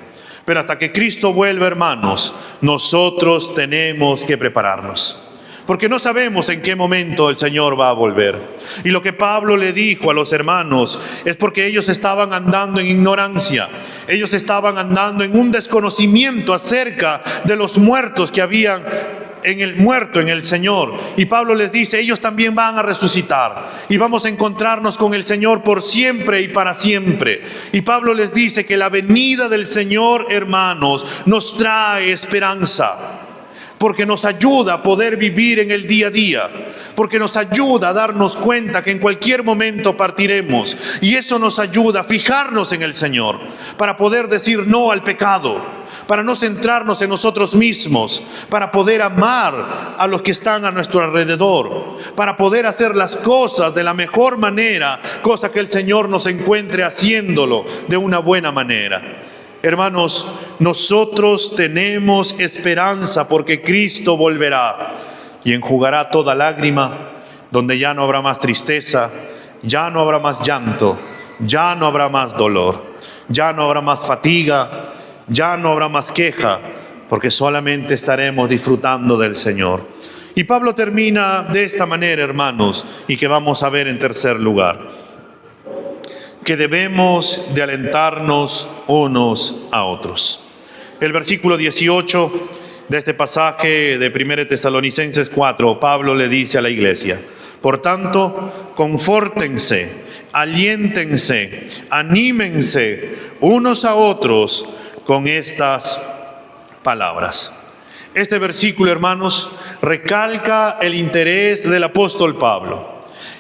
Pero hasta que Cristo vuelva, hermanos, nosotros tenemos que prepararnos. Porque no sabemos en qué momento el Señor va a volver. Y lo que Pablo le dijo a los hermanos es porque ellos estaban andando en ignorancia. Ellos estaban andando en un desconocimiento acerca de los muertos que habían muerto en el Señor. Y Pablo les dice, ellos también van a resucitar. Y vamos a encontrarnos con el Señor por siempre y para siempre. Y Pablo les dice que la venida del Señor, hermanos, nos trae esperanza. Porque nos ayuda a poder vivir en el día a día, porque nos ayuda a darnos cuenta que en cualquier momento partiremos, y eso nos ayuda a fijarnos en el Señor, para poder decir no al pecado, para no centrarnos en nosotros mismos, para poder amar a los que están a nuestro alrededor, para poder hacer las cosas de la mejor manera, cosa que el Señor nos encuentre haciéndolo de una buena manera. Hermanos, nosotros tenemos esperanza porque Cristo volverá y enjugará toda lágrima, donde ya no habrá más tristeza, ya no habrá más llanto, ya no habrá más dolor, ya no habrá más fatiga, ya no habrá más queja, porque solamente estaremos disfrutando del Señor. Y Pablo termina de esta manera, hermanos, y que vamos a ver en tercer lugar, que debemos de alentarnos unos a otros. El versículo 18 de este pasaje de 1 Tesalonicenses 4, Pablo le dice a la iglesia: por tanto, confórtense, aliéntense, anímense unos a otros con estas palabras. Este versículo, hermanos, recalca el interés del apóstol Pablo.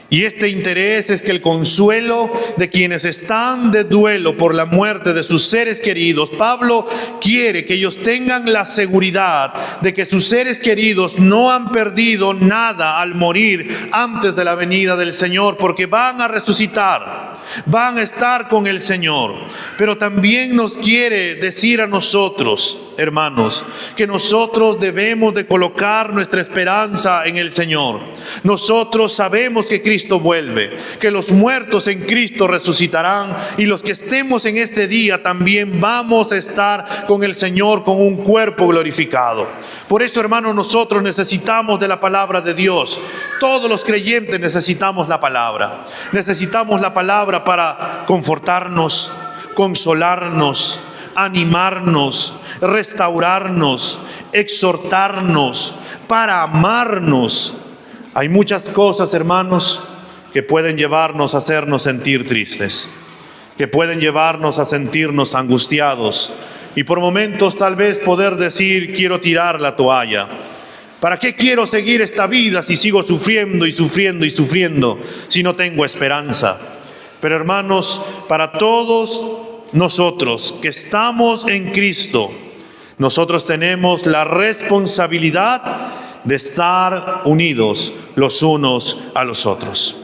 Y este interés es que el consuelo de quienes están de duelo por la muerte de sus seres queridos, Pablo quiere que ellos tengan la seguridad de que sus seres queridos no han perdido nada al morir antes de la venida del Señor, porque van a resucitar, van a estar con el Señor. Pero también nos quiere decir a nosotros, hermanos, que nosotros debemos de colocar nuestra esperanza en el Señor. Nosotros sabemos que Cristo vuelve, que los muertos en Cristo resucitarán, y los que estemos en este día también vamos a estar con el Señor con un cuerpo glorificado. Por eso, hermanos, nosotros necesitamos de la palabra de Dios. Todos los creyentes necesitamos la palabra. Necesitamos la palabra para confortarnos, consolarnos, animarnos, restaurarnos, exhortarnos, para amarnos. Hay muchas cosas, hermanos, que pueden llevarnos a hacernos sentir tristes, que pueden llevarnos a sentirnos angustiados, y por momentos tal vez poder decir: quiero tirar la toalla. ¿Para qué quiero seguir esta vida si sigo sufriendo y sufriendo y sufriendo, si no tengo esperanza? Pero, hermanos, para todos nosotros que estamos en Cristo, nosotros tenemos la responsabilidad de estar unidos los unos a los otros.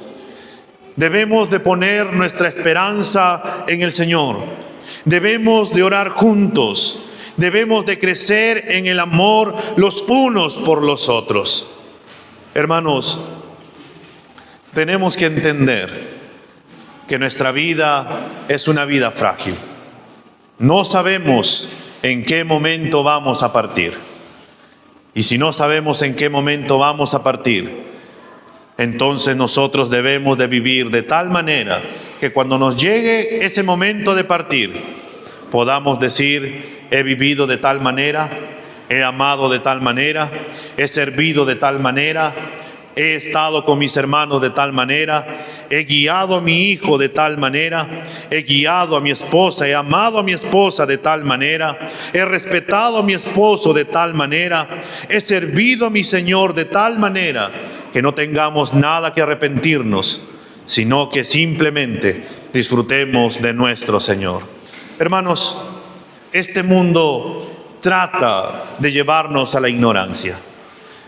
Debemos de poner nuestra esperanza en el Señor. Debemos de orar juntos. Debemos de crecer en el amor los unos por los otros. Hermanos, tenemos que entender que nuestra vida es una vida frágil. No sabemos en qué momento vamos a partir. Y si no sabemos en qué momento vamos a partir, entonces nosotros debemos de vivir de tal manera que cuando nos llegue ese momento de partir, podamos decir: he vivido de tal manera, he amado de tal manera, he servido de tal manera, he estado con mis hermanos de tal manera, he guiado a mi hijo de tal manera, he guiado a mi esposa, he amado a mi esposa de tal manera, he respetado a mi esposo de tal manera, he servido a mi Señor de tal manera que no tengamos nada que arrepentirnos, sino que simplemente disfrutemos de nuestro Señor. Hermanos, este mundo trata de llevarnos a la ignorancia.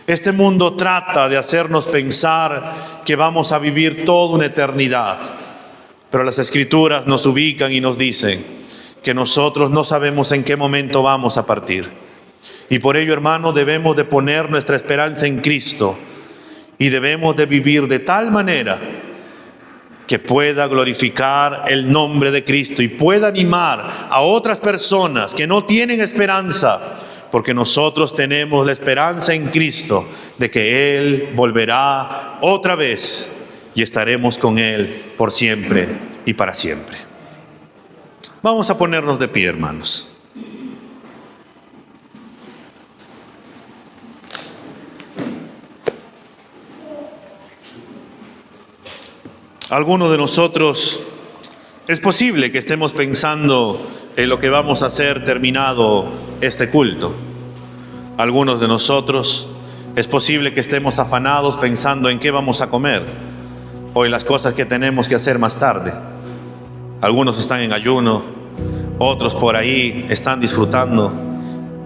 Este mundo trata de hacernos pensar que vamos a vivir toda una eternidad. Pero las Escrituras nos ubican y nos dicen que nosotros no sabemos en qué momento vamos a partir. Y por ello, hermano, debemos de poner nuestra esperanza en Cristo y debemos de vivir de tal manera que pueda glorificar el nombre de Cristo y pueda animar a otras personas que no tienen esperanza, porque nosotros tenemos la esperanza en Cristo de que Él volverá otra vez y estaremos con Él por siempre y para siempre. Vamos a ponernos de pie, hermanos. Algunos de nosotros es posible que estemos pensando en lo que vamos a hacer terminado este culto. Algunos de nosotros es posible que estemos afanados pensando en qué vamos a comer o en las cosas que tenemos que hacer más tarde. Algunos están en ayuno, otros por ahí están disfrutando.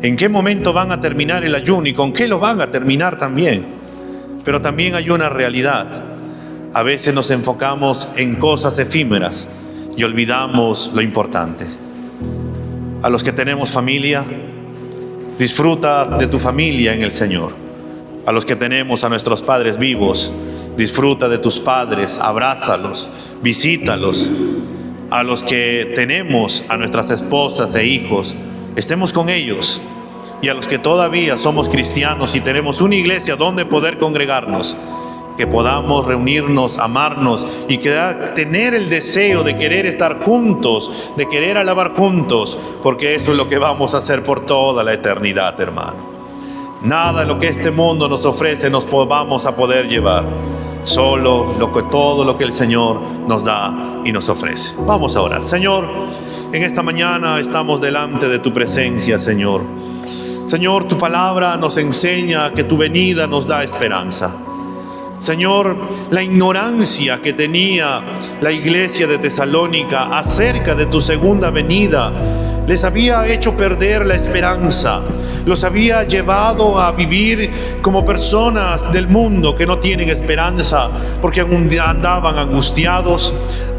¿En qué momento van a terminar el ayuno y con qué lo van a terminar también? Pero también hay una realidad. A veces nos enfocamos en cosas efímeras y olvidamos lo importante. A los que tenemos familia, disfruta de tu familia en el Señor. A los que tenemos a nuestros padres vivos, disfruta de tus padres, abrázalos, visítalos. A los que tenemos a nuestras esposas e hijos, estemos con ellos. Y a los que todavía somos cristianos y tenemos una iglesia donde poder congregarnos, que podamos reunirnos, amarnos y tener el deseo de querer estar juntos, de querer alabar juntos, porque eso es lo que vamos a hacer por toda la eternidad, hermano. Nada de lo que este mundo nos ofrece nos vamos a poder llevar, solo todo lo que el Señor nos da y nos ofrece. Vamos a orar. Señor, en esta mañana estamos delante de tu presencia, Señor. Señor, tu palabra nos enseña que tu venida nos da esperanza. Señor, la ignorancia que tenía la iglesia de Tesalónica acerca de tu segunda venida les había hecho perder la esperanza, los había llevado a vivir como personas del mundo que no tienen esperanza, porque andaban angustiados,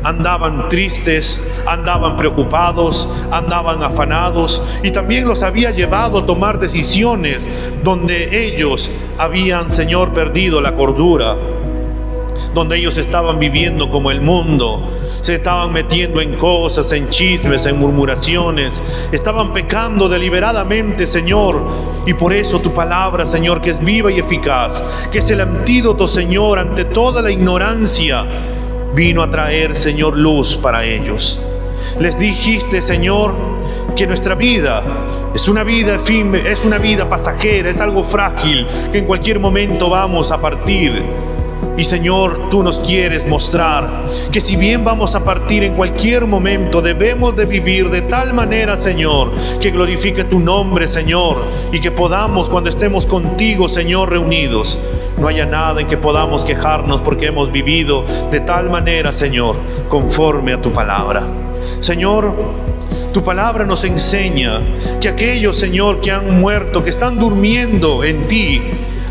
andaban tristes, andaban preocupados, andaban afanados, y también los había llevado a tomar decisiones donde ellos habían, Señor, perdido la cordura, donde ellos estaban viviendo como el mundo, se estaban metiendo en cosas, en chismes, en murmuraciones, estaban pecando deliberadamente, Señor. Y por eso tu palabra, Señor, que es viva y eficaz, que es el antídoto, Señor, ante toda la ignorancia, vino a traer, Señor, luz para ellos. Les dijiste, Señor, que nuestra vida es una vida efímera, es una vida pasajera, es algo frágil, que en cualquier momento vamos a partir. Y Señor, tú nos quieres mostrar que si bien vamos a partir en cualquier momento, debemos de vivir de tal manera, Señor, que glorifique tu nombre, Señor, y que podamos, cuando estemos contigo, Señor, reunidos, no haya nada en que podamos quejarnos, porque hemos vivido de tal manera, Señor, conforme a tu palabra. Señor, tu palabra nos enseña que aquellos, Señor, que han muerto, que están durmiendo en ti,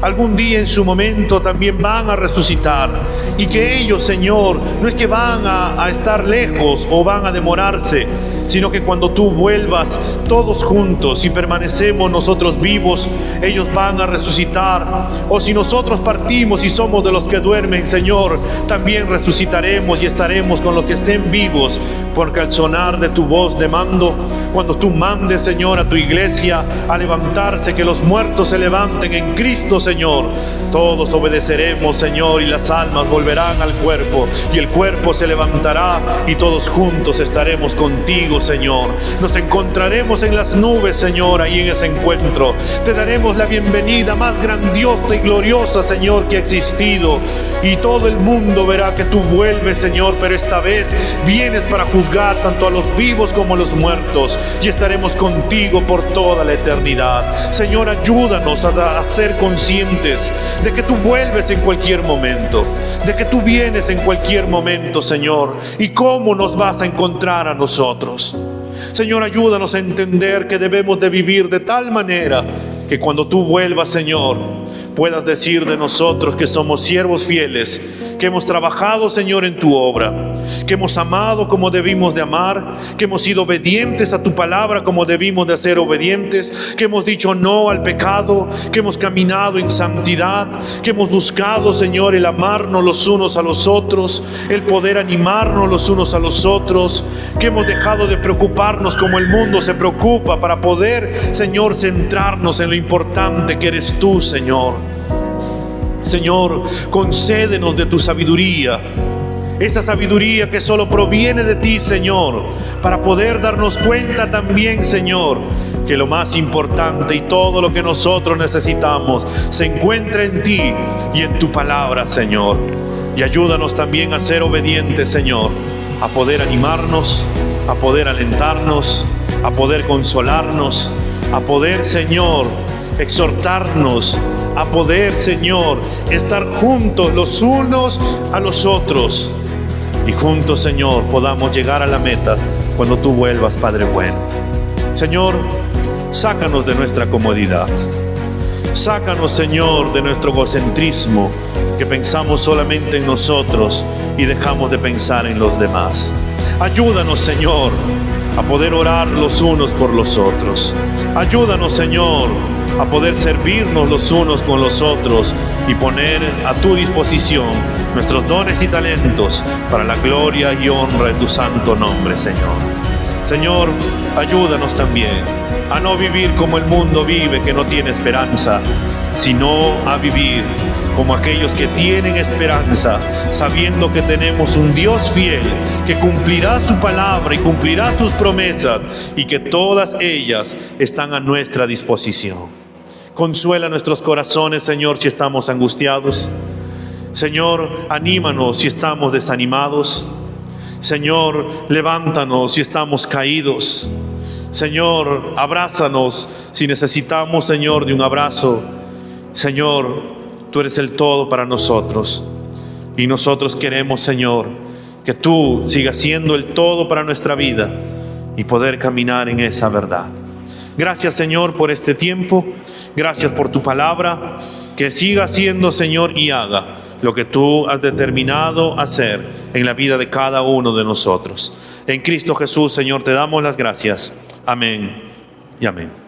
algún día en su momento también van a resucitar, y que ellos, Señor, no es que van a estar lejos o van a demorarse, sino que cuando tú vuelvas todos juntos y permanecemos nosotros vivos, ellos van a resucitar. O si nosotros partimos y somos de los que duermen, Señor, también resucitaremos y estaremos con los que estén vivos, porque al sonar de tu voz de mando, cuando tú mandes, Señor, a tu iglesia a levantarse, que los muertos se levanten en Cristo, Señor, todos obedeceremos, Señor, y las almas volverán al cuerpo, y el cuerpo se levantará, y todos juntos estaremos contigo, Señor. Nos encontraremos en las nubes, Señor, ahí en ese encuentro. Te daremos la bienvenida más grandiosa y gloriosa, Señor, que ha existido, y todo el mundo verá que tú vuelves, Señor, pero esta vez vienes para juzgar tanto a los vivos como a los muertos, y estaremos contigo por toda la eternidad. Señor, ayúdanos a ser conscientes de que tú vuelves en cualquier momento, de que tú vienes en cualquier momento, Señor, y cómo nos vas a encontrar a nosotros. Señor, ayúdanos a entender que debemos de vivir de tal manera que cuando tú vuelvas, Señor, puedas decir de nosotros que somos siervos fieles, que hemos trabajado, Señor, en tu obra, que hemos amado como debimos de amar, que hemos sido obedientes a tu palabra como debimos de ser obedientes, que hemos dicho no al pecado, que hemos caminado en santidad, que hemos buscado, Señor, el amarnos los unos a los otros, el poder animarnos los unos a los otros, que hemos dejado de preocuparnos como el mundo se preocupa para poder, Señor, centrarnos en lo importante que eres tú, Señor. Señor, concédenos de tu sabiduría, esa sabiduría que solo proviene de ti, Señor, para poder darnos cuenta también, Señor, que lo más importante y todo lo que nosotros necesitamos se encuentra en ti y en tu palabra, Señor. Y ayúdanos también a ser obedientes, Señor, a poder animarnos, a poder alentarnos, a poder consolarnos, a poder, Señor, exhortarnos, a poder, Señor, estar juntos los unos a los otros, y juntos, Señor, podamos llegar a la meta cuando tú vuelvas, Padre bueno. Señor, sácanos de nuestra comodidad, sácanos, Señor, de nuestro egocentrismo, que pensamos solamente en nosotros y dejamos de pensar en los demás. Ayúdanos, Señor, a poder orar los unos por los otros. Ayúdanos, Señor, a poder servirnos los unos con los otros y poner a tu disposición nuestros dones y talentos para la gloria y honra de tu santo nombre, Señor. Señor, ayúdanos también a no vivir como el mundo vive, que no tiene esperanza, sino a vivir como aquellos que tienen esperanza, sabiendo que tenemos un Dios fiel, que cumplirá su palabra y cumplirá sus promesas, y que todas ellas están a nuestra disposición. Consuela nuestros corazones, Señor, si estamos angustiados. Señor, anímanos si estamos desanimados. Señor, levántanos si estamos caídos. Señor, abrázanos si necesitamos, Señor, de un abrazo. Señor, tú eres el todo para nosotros. Y nosotros queremos, Señor, que tú sigas siendo el todo para nuestra vida y poder caminar en esa verdad. Gracias, Señor, por este tiempo. Gracias por tu palabra. Que siga siendo, Señor, y haga lo que tú has determinado hacer en la vida de cada uno de nosotros. En Cristo Jesús, Señor, te damos las gracias. Amén y amén.